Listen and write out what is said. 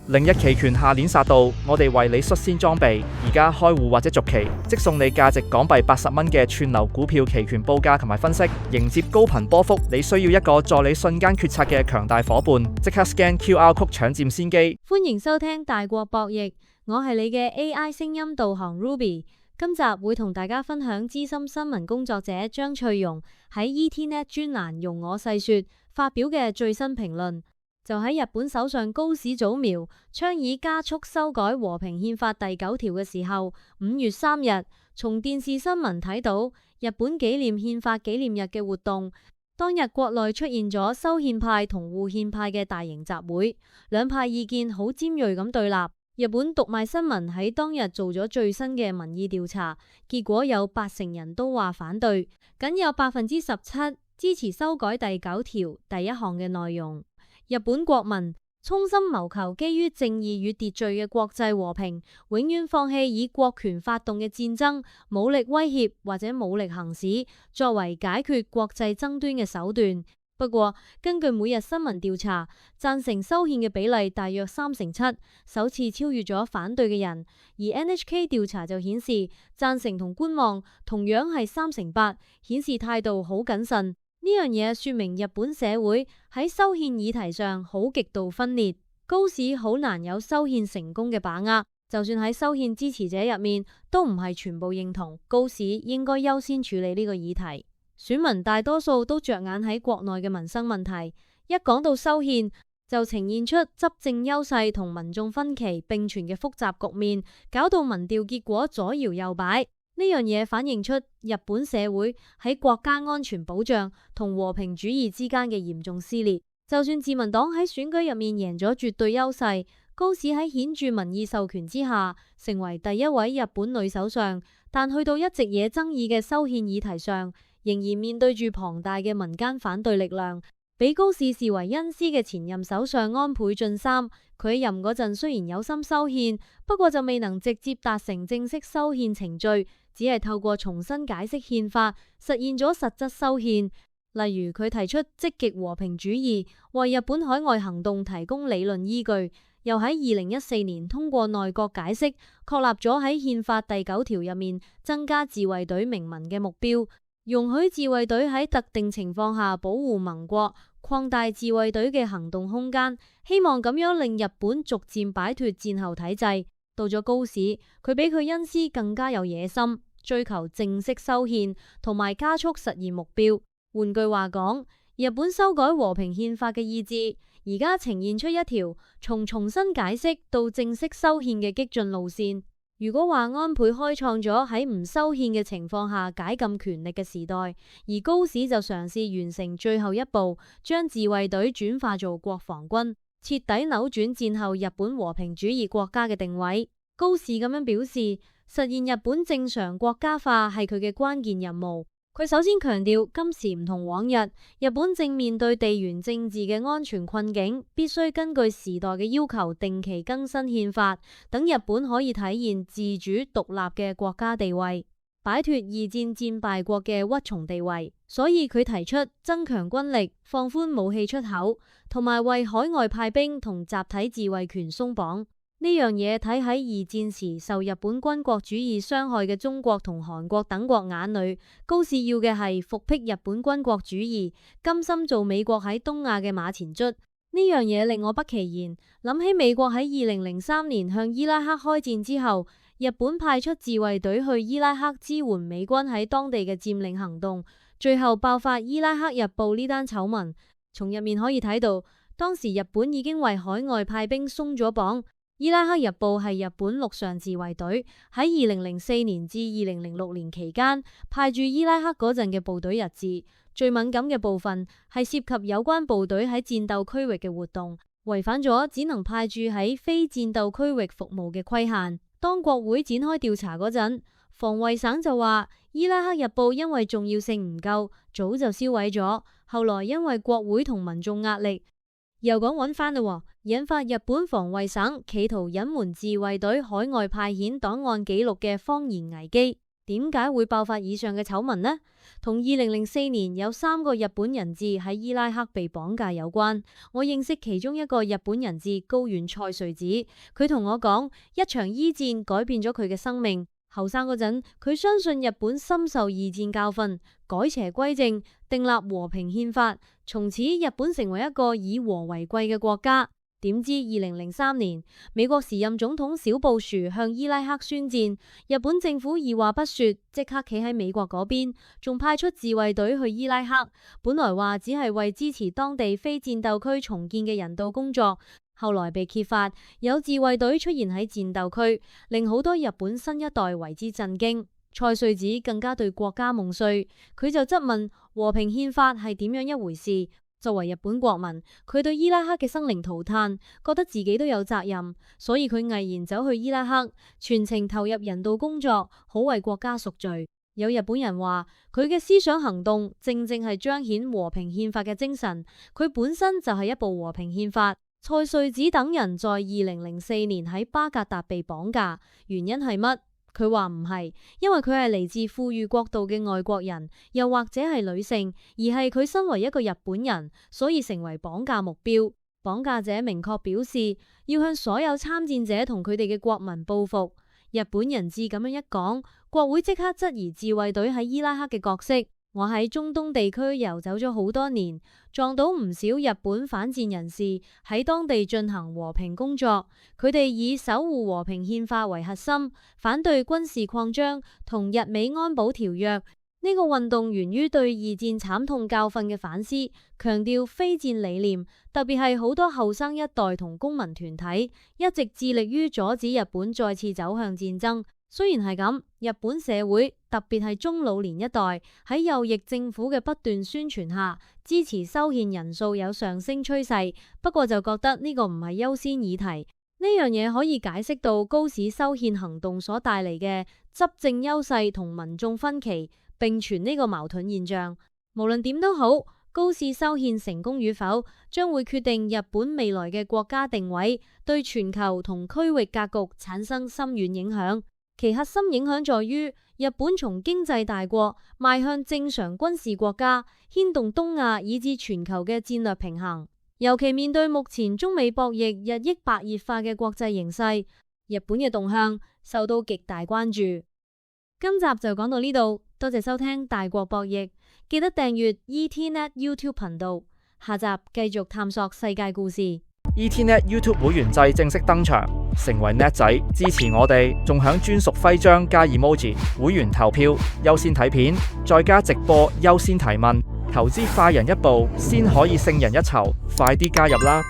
另一期權下年殺到，我哋為你率先裝備，而家開戶或者續期，即送你價值港幣80蚊嘅串流股票期權報價同埋分析，迎接高頻波幅。你需要一個助你瞬間決策嘅強大夥伴，即刻 scan QR code 搶佔先機。歡迎收聽大國博弈，我係你嘅 AI 聲音導航 Ruby。今集會同大家分享資深新聞工作者張翠容喺 ETNet 專欄容我細說發表嘅最新評論。就喺日本首相高市早苗倡議加速修改和平憲法第9條嘅時候，5月3日，從電視新聞睇到日本紀念憲法紀念日嘅活動。當日國內出現咗修憲派同護憲派嘅大型集會，兩派意見好尖銳咁對立。日本讀賣新聞喺當日做咗最新嘅民意調查，結果有80%人都話反對，僅有17%支持修改第9條第1項嘅內容。日本國民衷心謀求基於正義與秩序嘅國際和平，永遠放棄以國權發動嘅戰爭、武力威脅或者武力行使作為解決國際爭端嘅手段。不過，根據每日新聞調查，贊成修憲嘅比例大約37%，首次超越咗反對嘅人。而 NHK 調查就顯示，贊成同觀望同樣係38%，顯示態度好謹慎。呢樣嘢說明日本社會喺修憲議題上好極度分裂，高市好難有修憲成功嘅把握。就算喺修憲支持者入面，都唔係全部認同高市應該優先處理呢個議題。選民大多數都着眼喺國內嘅民生問題，一講到修憲，就呈現出執政優勢同民眾分歧並存嘅複雜局面，搞到民調結果左搖右擺。呢樣嘢反映出日本社會喺國家安全保障同和平主義之間嘅嚴重撕裂。就算自民黨喺選舉入面贏咗絕對優勢，高市喺顯著民意授權之下成為第一位日本女首相，但去到一直惹爭議嘅修憲議題上，仍然面對住龐大嘅民間反對力量。俾高市視為恩師嘅前任首相安倍晉三，佢任嗰陣雖然有心修憲，不過就未能直接達成正式修憲程序，只係透過重新解釋憲法，實現咗實質修憲。例如佢提出積極和平主義，為日本海外行動提供理論依據，又喺2014年通過內閣解釋，確立咗喺憲法第9條入面增加自衛隊明文嘅目標，容許自衛隊喺特定情況下保護盟國，擴大自衛隊嘅行動空間，希望咁樣令日本逐漸擺脫戰後體制。到咗高市，佢比佢恩師更加有野心，追求正式修憲同埋加速實現目標。換句話講，日本修改和平憲法嘅意志，而家呈現出一條從重新解釋到正式修憲嘅激進路線。如果話安倍開創咗喺唔修憲嘅情況下解禁權力嘅時代，而高市就嘗試完成最後一步，將自衛隊轉化做國防軍，徹底扭轉戰後日本和平主義國家嘅定位。高市咁樣表示，實現日本正常國家化係佢嘅關鍵任務。佢首先強調，今時唔同往日，日本正面對地緣政治嘅安全困境，必須根據時代嘅要求定期更新憲法，等日本可以體現自主獨立嘅國家地位，擺脫二戰戰敗國嘅屈從地位。所以佢提出增強軍力、放寬武器出口，同埋為海外派兵同集體自衛權鬆綁。呢樣嘢睇喺二戰時受日本軍國主義傷害嘅中國同韓國等國眼裏，高市要嘅係復辟日本軍國主義，甘心做美國喺東亞嘅馬前卒。呢樣嘢令我不其然，諗起美國喺2003年向伊拉克開戰之後，日本派出自衛隊去伊拉克支援美軍喺當地嘅佔領行動，最後爆發伊拉克日報呢單醜聞。從入面可以睇到，當時日本已經為海外派兵鬆咗綁。伊拉克日報係日本陸上自衛隊喺2004年至2006年期間派駐伊拉克嗰陣嘅部隊日誌。最敏感嘅部分係涉及有關部隊喺戰鬥區域嘅活動，違反咗只能派駐喺非戰鬥區域服務嘅規限。當國會展開調查嗰陣，防衛省就話伊拉克日報因為重要性唔夠，早就銷毀咗。後來因為國會同民眾壓力，又講揾翻啦，引發日本防衛省企圖隱瞞自衛隊海外派遣檔案記錄嘅謊言危機。點解會爆發以上嘅醜聞呢？同2004年有3個日本人質喺伊拉克被綁架有關。我認識其中一個日本人質高原菜穗子，佢同我講，一場伊戰改變咗佢嘅生命。後生嗰陣，佢相信日本深受二戰教訓，改邪歸正，訂立和平憲法，從此日本成為一個以和為貴嘅國家。點知2003年，美國時任總統小布殊向伊拉克宣戰，日本政府二話不說，即刻企喺美國嗰邊，仲派出自衛隊去伊拉克。本來話只係為支持當地非戰鬥區重建嘅人道工作，後來被揭發有自衛隊出現喺戰鬥區，令好多日本新一代為之震驚。菜穗子更加對國家夢碎，佢就質問和平憲法係點樣一回事。作為日本國民，佢對伊拉克嘅生靈塗炭，覺得自己都有責任，所以佢毅然走去伊拉克，全程投入人道工作，好為國家贖罪。有日本人話，佢嘅思想行動正正係彰顯和平憲法嘅精神，佢本身就係一部和平憲法。菜穗子等人在2004年喺巴格達被綁架，原因係乜？佢話唔係，因為佢係嚟自富裕國度嘅外國人，又或者係女性，而係佢身為一個日本人，所以成為綁架目標。綁架者明確表示要向所有參戰者同佢哋嘅國民報復。日本人質咁樣一講，國會即刻質疑自衛隊喺伊拉克嘅角色。我喺中東地區遊走咗好多年，撞到唔少日本反戰人士喺當地進行和平工作。佢哋以守護和平憲法為核心，反對軍事擴張同日美安保條約。呢個運動源於對二戰慘痛教訓嘅反思，強調非戰理念，特別係好多後生一代同公民團體一直致力於阻止日本再次走向戰爭。雖然係咁，日本社會特別係中老年一代喺右翼政府嘅不斷宣傳下，支持修憲人數有上升趨勢。不過就覺得呢個唔係優先議題。呢樣嘢可以解釋到高市修憲行動所帶嚟嘅執政優勢同民眾分歧並存呢個矛盾現象。無論點都好，高市修憲成功與否，將會決定日本未來嘅國家定位，對全球同區域格局產生深遠影響。其核心影響在於，日本從經濟大國邁向正常軍事國家，牽動東亞以至全球嘅戰略平衡。尤其面對目前中美博弈日益白熱化嘅國際形勢，日本嘅動向受到極大關注。今集就講到呢度，多謝收聽大國博弈，記得訂閱 ETNet YouTube 頻道，下集繼續探索世界故事。ETNet YouTube 會員制正式登場，成為 Net 仔支持我哋，仲享專屬徽章加 emoji， 會員投票優先睇片，再加直播優先提問，投資快人一步，先可以勝人一籌，快啲加入啦！